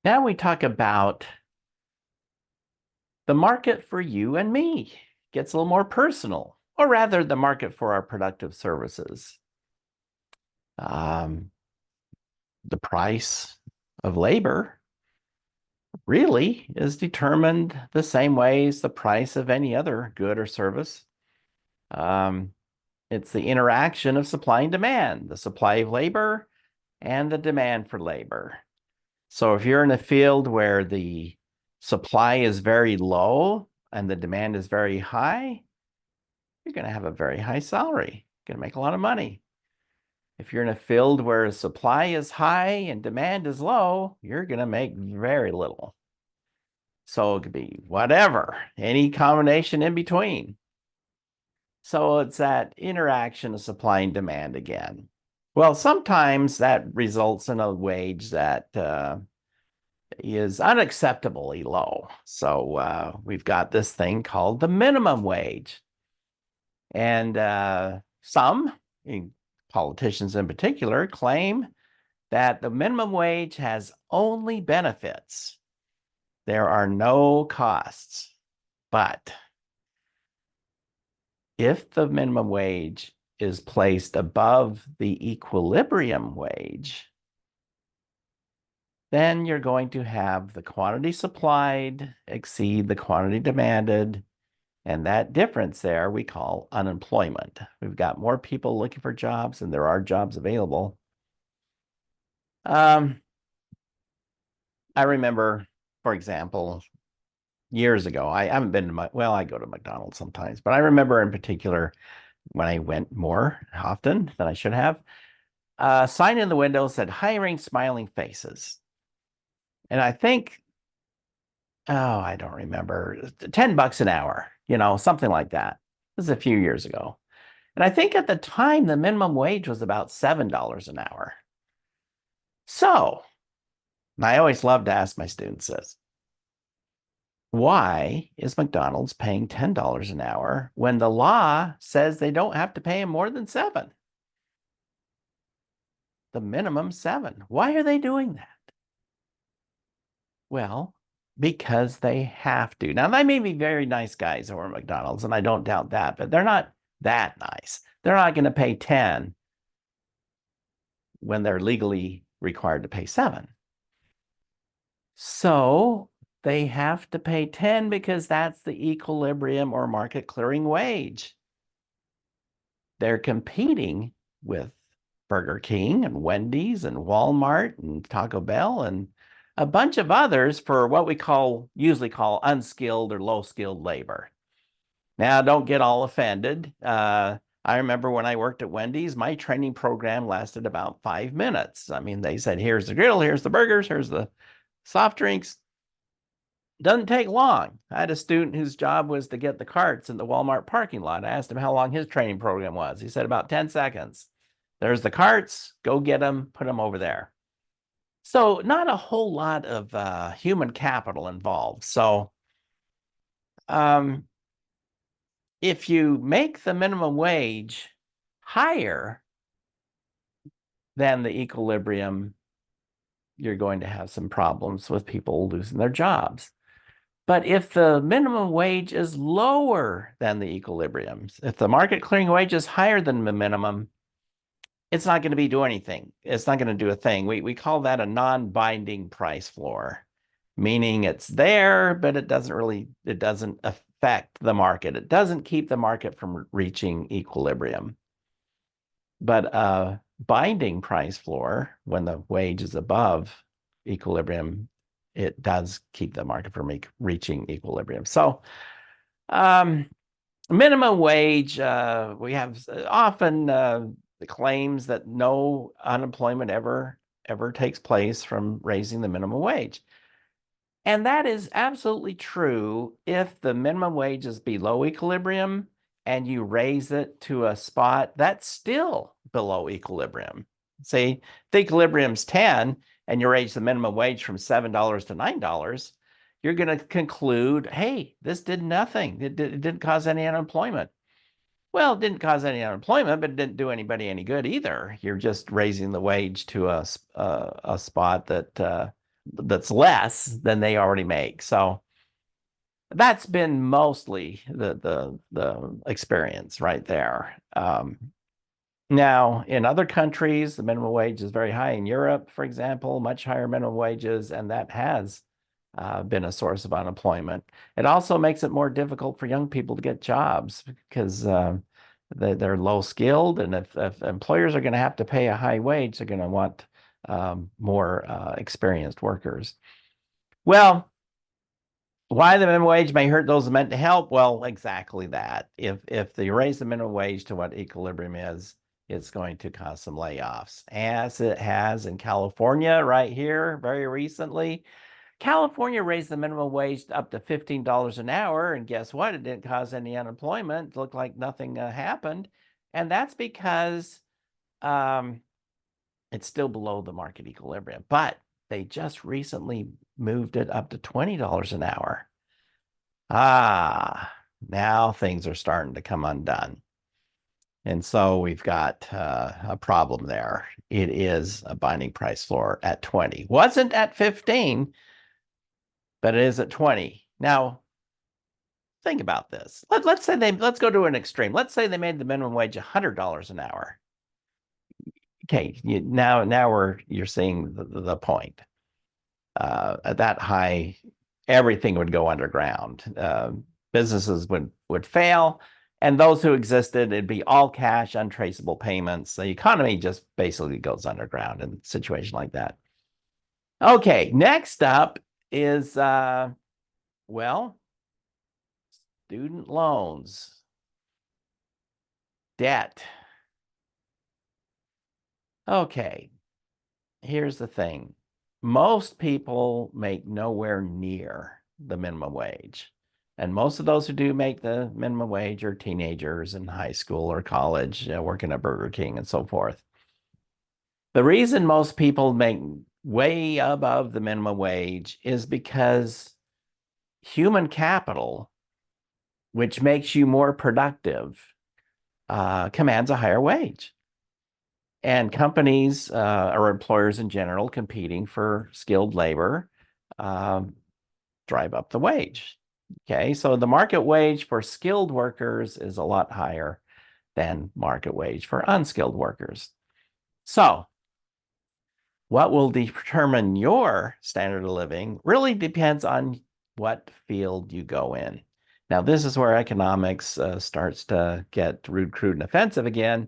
Now we talk about the market for you and me. Gets a little more personal, or rather, the market for our productive services. Um, the price of labor really is determined the same way as the price of any other good or service. Um, it's the interaction of supply and demand, the supply of labor and the demand for labor. So if you're in a field where the supply is very low and the demand is very high, you're going to have a very high salary. You're going to make a lot of money. If you're in a field where supply is high and demand is low, you're going to make very little. So it could be whatever, any combination in between. So it's that interaction of supply and demand again. Well, sometimes that results in a wage that is unacceptably low. So we've got this thing called the minimum wage. And some politicians in particular claim that the minimum wage has only benefits. There are no costs. But if the minimum wage is placed above the equilibrium wage, then you're going to have the quantity supplied exceed the quantity demanded. And that difference there we call unemployment. We've got more people looking for jobs than there are jobs available. Um, I remember, for example, years ago, I haven't been to well, I go to McDonald's sometimes, but I remember in particular when I went more often than I should have, a sign in the window said hiring smiling faces. And I think, oh, I don't remember, $10 an hour, something like that. This is a few years ago. And I think at the time, the minimum wage was about $7 an hour. So, and I always love to ask my students this, why is McDonald's paying $10 an hour when the law says they don't have to pay them more than seven? The minimum seven. Why are they doing that? Well, because they have to. Now, they may be very nice guys over at McDonald's, and I don't doubt that, but they're not that nice. They're not going to pay 10 when they're legally required to pay seven. So they have to pay 10 because that's the equilibrium or market clearing wage. They're competing with Burger King and Wendy's and Walmart and Taco Bell and a bunch of others for what we usually call unskilled or low skilled labor. Now, don't get all offended. I remember when I worked at Wendy's, my training program lasted about 5 minutes. I mean, they said, here's the grill, here's the burgers, here's the soft drinks. Doesn't take long. I had a student whose job was to get the carts in the Walmart parking lot. I asked him how long his training program was. He said about 10 seconds. There's the carts, go get them, put them over there. So not a whole lot of human capital involved. So um, if you make the minimum wage higher than the equilibrium, you're going to have some problems with people losing their jobs. But if the minimum wage is lower than the equilibrium, if the market clearing wage is higher than the minimum, it's not going to be doing anything. It's not going to do a thing. We call that a non-binding price floor, meaning it's there, but it doesn't affect the market. It doesn't keep the market from reaching equilibrium. But a binding price floor, when the wage is above equilibrium, it does keep the market from reaching equilibrium. So um, minimum wage, we have often the claims that no unemployment ever takes place from raising the minimum wage. And that is absolutely true if the minimum wage is below equilibrium and you raise it to a spot that's still below equilibrium. Say the equilibrium's 10 and you raise the minimum wage from $7 to $9, you're going to conclude, hey, this did nothing. It didn't cause any unemployment. Well, it didn't cause any unemployment, but it didn't do anybody any good either. You're just raising the wage to a spot that that's less than they already make. So that's been mostly the experience right there. Now, in other countries, the minimum wage is very high. In Europe, for example, much higher minimum wages, and that has been a source of unemployment. It also makes it more difficult for young people to get jobs because they're low skilled, and if employers are going to have to pay a high wage, they're going to want more experienced workers. Well, why the minimum wage may hurt those meant to help? Well, exactly that. If they raise the minimum wage to what equilibrium is, it's going to cause some layoffs, as it has in California right here very recently. California raised the minimum wage up to $15 an hour, and guess what? It didn't cause any unemployment. It looked like nothing happened, and that's because it's still below the market equilibrium. But they just recently moved it up to $20 an hour. Now things are starting to come undone. And so we've got a problem there. It is a binding price floor at 20. Wasn't at 15, but it is at 20. Now, think about this. Let's go to an extreme. Let's say they made the minimum wage $100 an hour. Okay, now you're seeing the point. At that high, everything would go underground. Businesses would fail, and those who existed, it'd be all cash, untraceable payments. The economy just basically goes underground in a situation like that. Okay, next up is well, student loans, debt. Okay, here's the thing. Most people make nowhere near the minimum wage. And most of those who do make the minimum wage are teenagers in high school or college, working at Burger King and so forth. The reason most people make way above the minimum wage is because human capital, which makes you more productive, commands a higher wage. And companies or employers in general competing for skilled labor drive up the wage. Okay, so the market wage for skilled workers is a lot higher than market wage for unskilled workers. So what will determine your standard of living really depends on what field you go in. Now, this is where economics starts to get rude, crude, and offensive again.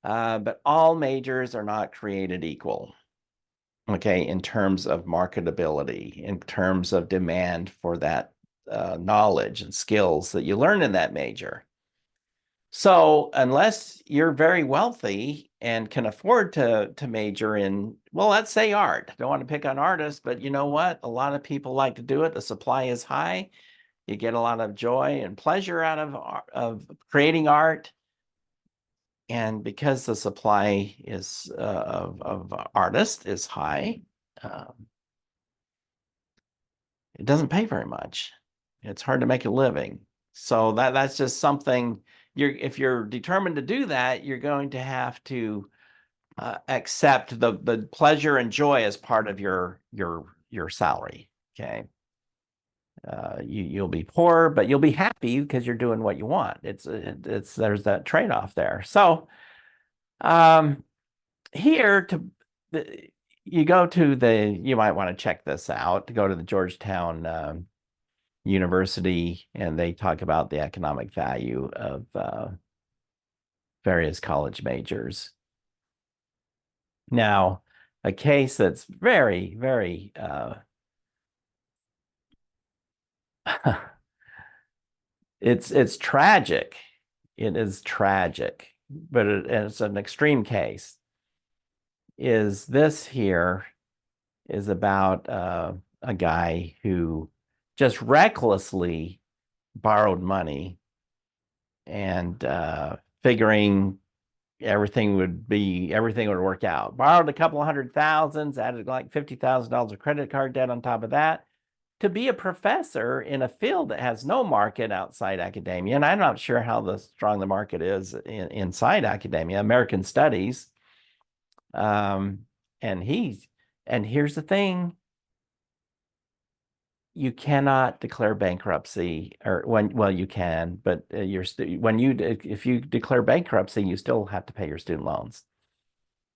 But all majors are not created equal, okay, in terms of marketability, in terms of demand for that knowledge and skills that you learn in that major. So unless you're very wealthy and can afford to major in, well, let's say art. I don't want to pick on artists, but you know what? A lot of people like to do it. The supply is high. You get a lot of joy and pleasure out of creating art. And because the supply is of artists is high, it doesn't pay very much. It's hard to make a living. So that's just something if you're determined to do that, you're going to have to accept the pleasure and joy as part of your salary. Okay. You'll be poor, but you'll be happy because you're doing what you want. It's there's that trade-off there. So here you go to you might want to check this out, to go to the Georgetown University, and they talk about the economic value of various college majors. Now, a case that's very, very it's tragic. It is tragic, but it's an extreme case. Is this here is about a guy who just recklessly borrowed money and figuring everything would work out. Borrowed a couple of $100,000, added like $50,000 of credit card debt on top of that to be a professor in a field that has no market outside academia. And I'm not sure how strong the market is inside academia, American studies. And here's the thing, you cannot declare bankruptcy, or well, you can, but if you declare bankruptcy, you still have to pay your student loans.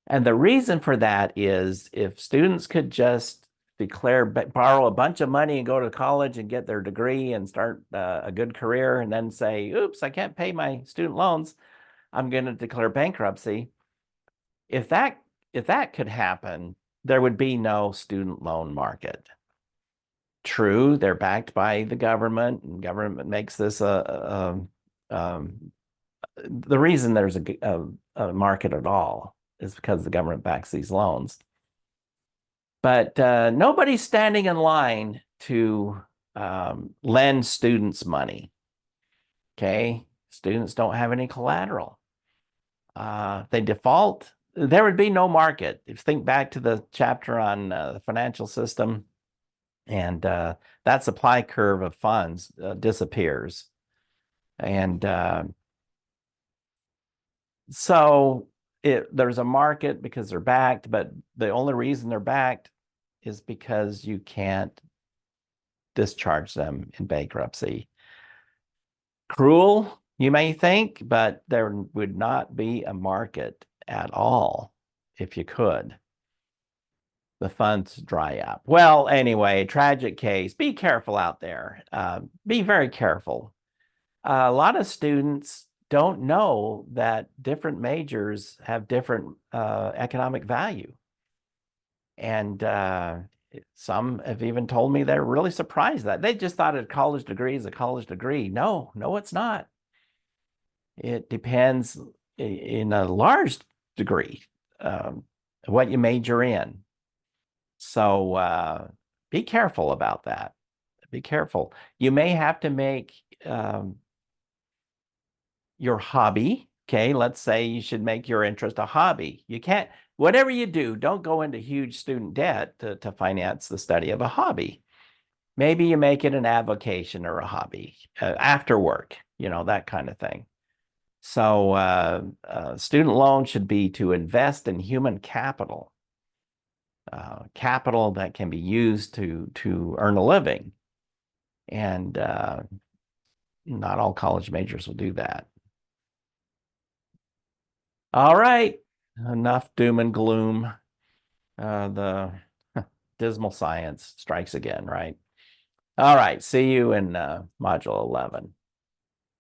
And the reason for that is if students could just borrow a bunch of money and go to college and get their degree and start a good career and then say, oops, I can't pay my student loans, I'm going to declare bankruptcy. If that could happen, there would be no student loan market. True, they're backed by the government, and government makes this the reason there's a market at all is because the government backs these loans. But nobody's standing in line to lend students money. Okay, students don't have any collateral. They default, there would be no market. If you think back to the chapter on the financial system, and that supply curve of funds disappears. And so there's a market because they're backed, but the only reason they're backed is because you can't discharge them in bankruptcy. Cruel, you may think, but there would not be a market at all if you could. The funds dry up. Well, anyway, tragic case. Be careful out there. Be very careful. A lot of students don't know that different majors have different economic value. And some have even told me they're really surprised that they just thought a college degree is a college degree. No, it's not. It depends in a large degree what you major in. So be careful about that. Be careful. You may have to make your hobby. Okay, let's say you should make your interest a hobby. You can't, whatever you do, don't go into huge student debt to finance the study of a hobby. Maybe you make it an avocation or a hobby after work, that kind of thing. So student loan should be to invest in human capital, capital that can be used to earn a living. And not all college majors will do that. All right, enough doom and gloom. The dismal science strikes again, right? All right, see you in Module 11.